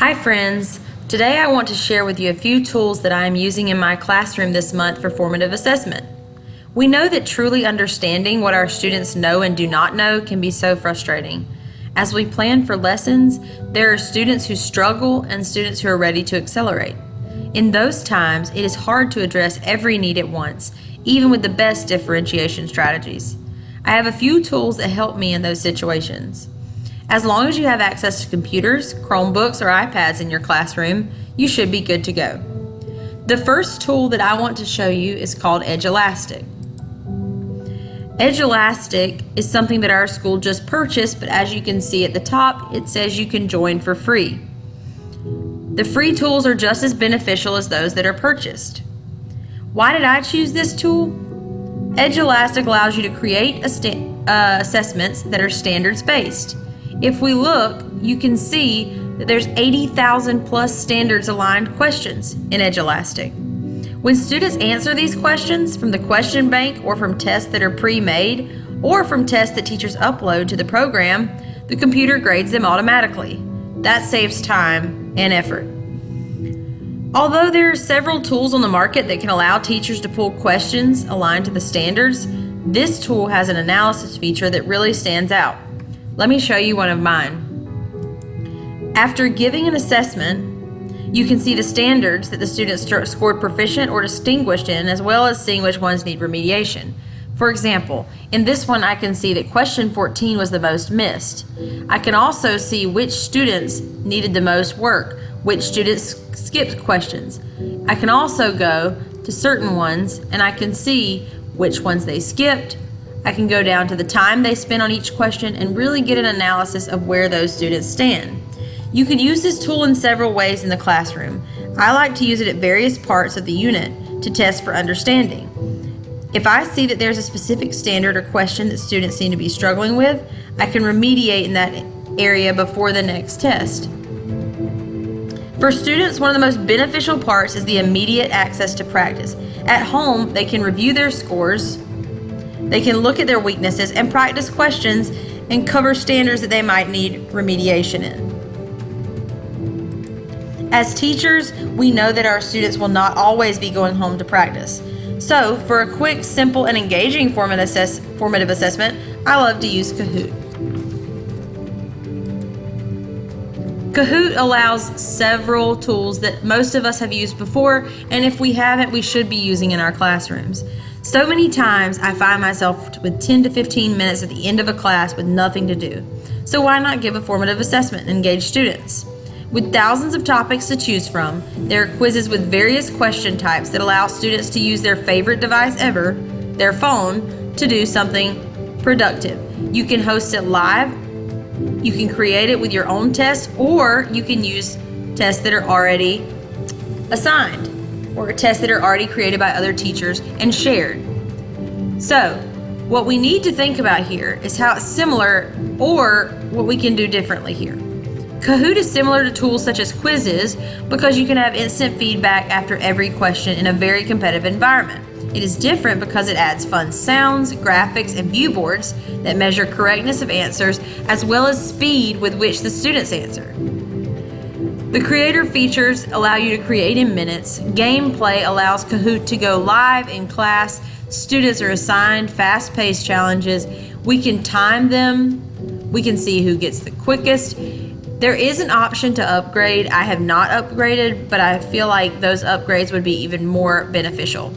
Hi friends, today I want to share with you a few tools that I am using in my classroom this month for formative assessment. We know that truly understanding what our students know and do not know can be so frustrating. As we plan for lessons, there are students who struggle and students who are ready to accelerate. In those times, it is hard to address every need at once, even with the best differentiation strategies. I have a few tools that help me in those situations. As long as you have access to computers, Chromebooks, or iPads in your classroom, you should be good to go. The first tool that I want to show you is called Edge Elastic. Edge Elastic is something that our school just purchased, but as you can see at the top, it says you can join for free. The free tools are just as beneficial as those that are purchased. Why did I choose this tool? Edge Elastic allows you to create assessments that are standards-based. If we look, you can see that there's 80,000 plus standards aligned questions in Edge Elastic. When students answer these questions from the question bank or from tests that are pre-made or from tests that teachers upload to the program, the computer grades them automatically. That saves time and effort. Although there are several tools on the market that can allow teachers to pull questions aligned to the standards, this tool has an analysis feature that really stands out. Let me show you one of mine. After giving an assessment, you can see the standards that the students scored proficient or distinguished in, as well as seeing which ones need remediation. For example, in this one I can see that question 14 was the most missed. I can also see which students needed the most work, which students skipped questions. I can also go to certain ones and I can see which ones they skipped. I can go down to the time they spent on each question and really get an analysis of where those students stand. You can use this tool in several ways in the classroom. I like to use it at various parts of the unit to test for understanding. If I see that there's a specific standard or question that students seem to be struggling with, I can remediate in that area before the next test. For students, one of the most beneficial parts is the immediate access to practice. At home, they can review their scores, they can look at their weaknesses and practice questions and cover standards that they might need remediation in. As teachers, we know that our students will not always be going home to practice. So, for a quick, simple, and engaging formative assessment, I love to use Kahoot. Kahoot allows several tools that most of us have used before, and if we haven't, we should be using in our classrooms. So many times I find myself with 10 to 15 minutes at the end of a class with nothing to do. So why not give a formative assessment and engage students? With thousands of topics to choose from, there are quizzes with various question types that allow students to use their favorite device ever, their phone, to do something productive. You can host it live, you can create it with your own tests, or you can use tests that are already assigned or tests that are already created by other teachers and shared. So, what we need to think about here is how it's similar or what we can do differently here. Kahoot is similar to tools such as quizzes because you can have instant feedback after every question in a very competitive environment. It is different because it adds fun sounds, graphics, and viewboards that measure correctness of answers as well as speed with which the students answer. The creator features allow you to create in minutes. Gameplay allows Kahoot to go live in class. Students are assigned fast-paced challenges. We can time them. We can see who gets the quickest. There is an option to upgrade. I have not upgraded, but I feel like those upgrades would be even more beneficial.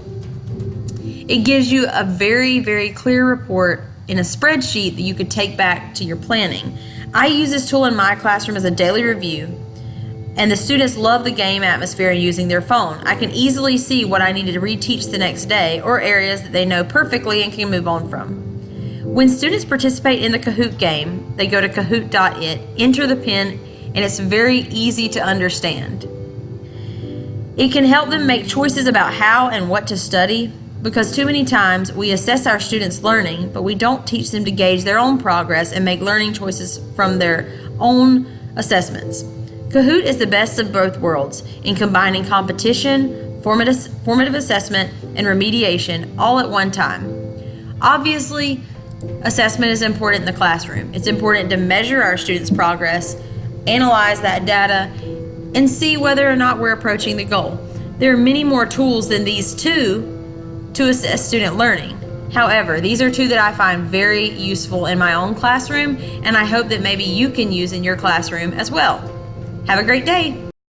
It gives you a very, very clear report in a spreadsheet that you could take back to your planning. I use this tool in my classroom as a daily review, and the students love the game atmosphere and using their phone. I can easily see what I needed to reteach the next day or areas that they know perfectly and can move on from. When students participate in the Kahoot game, they go to kahoot.it, enter the PIN, and it's very easy to understand. It can help them make choices about how and what to study, because too many times we assess our students' learning, but we don't teach them to gauge their own progress and make learning choices from their own assessments. Kahoot is the best of both worlds in combining competition, formative assessment, and remediation all at one time. Obviously, assessment is important in the classroom. It's important to measure our students' progress, analyze that data, and see whether or not we're approaching the goal. There are many more tools than these two to assess student learning. However, these are two that I find very useful in my own classroom, and I hope that maybe you can use in your classroom as well. Have a great day.